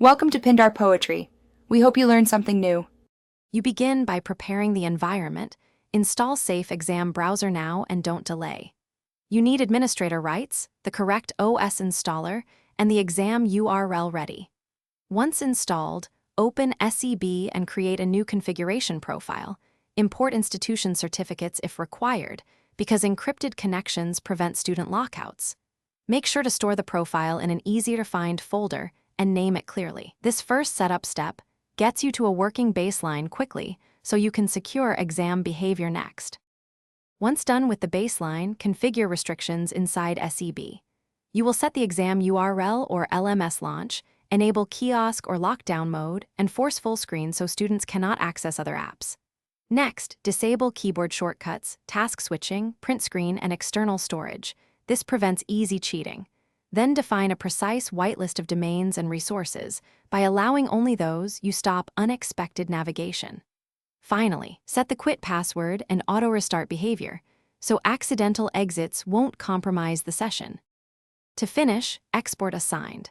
Welcome to Pindar Poetry. We hope you learned something new. You begin by preparing the environment. Install Safe Exam Browser now and don't delay. You need administrator rights, the correct OS installer, and the exam URL ready. Once installed, open SEB and create a new configuration profile. Import institution certificates if required, because encrypted connections prevent student lockouts. Make sure to store the profile in an easy-to-find folder and name it clearly. This first setup step gets you to a working baseline quickly so you can secure exam behavior next. Once done with the baseline, configure restrictions inside SEB. You will set the exam URL or LMS launch, enable kiosk or lockdown mode, and force full screen so students cannot access other apps. Next, disable keyboard shortcuts, task switching, print screen, and external storage. This prevents easy cheating. Then define a precise whitelist of domains and resources. By allowing only those, you stop unexpected navigation. Finally, set the quit password and auto-restart behavior, so accidental exits won't compromise the session. To finish, export assigned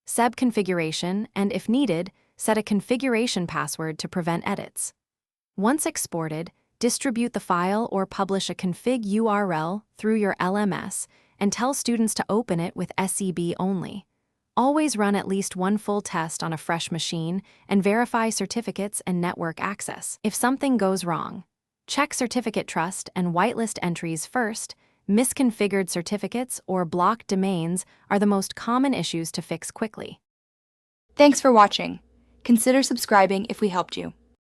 SEB configuration, and if needed, set a configuration password to prevent edits. Once exported, distribute the file or publish a config URL through your LMS and tell students to open it with SEB only. Always run at least one full test on a fresh machine and verify certificates and network access. If something goes wrong, check certificate trust and whitelist entries first. Misconfigured certificates or blocked domains are the most common issues to fix quickly. Thanks for watching. Consider subscribing if we helped you.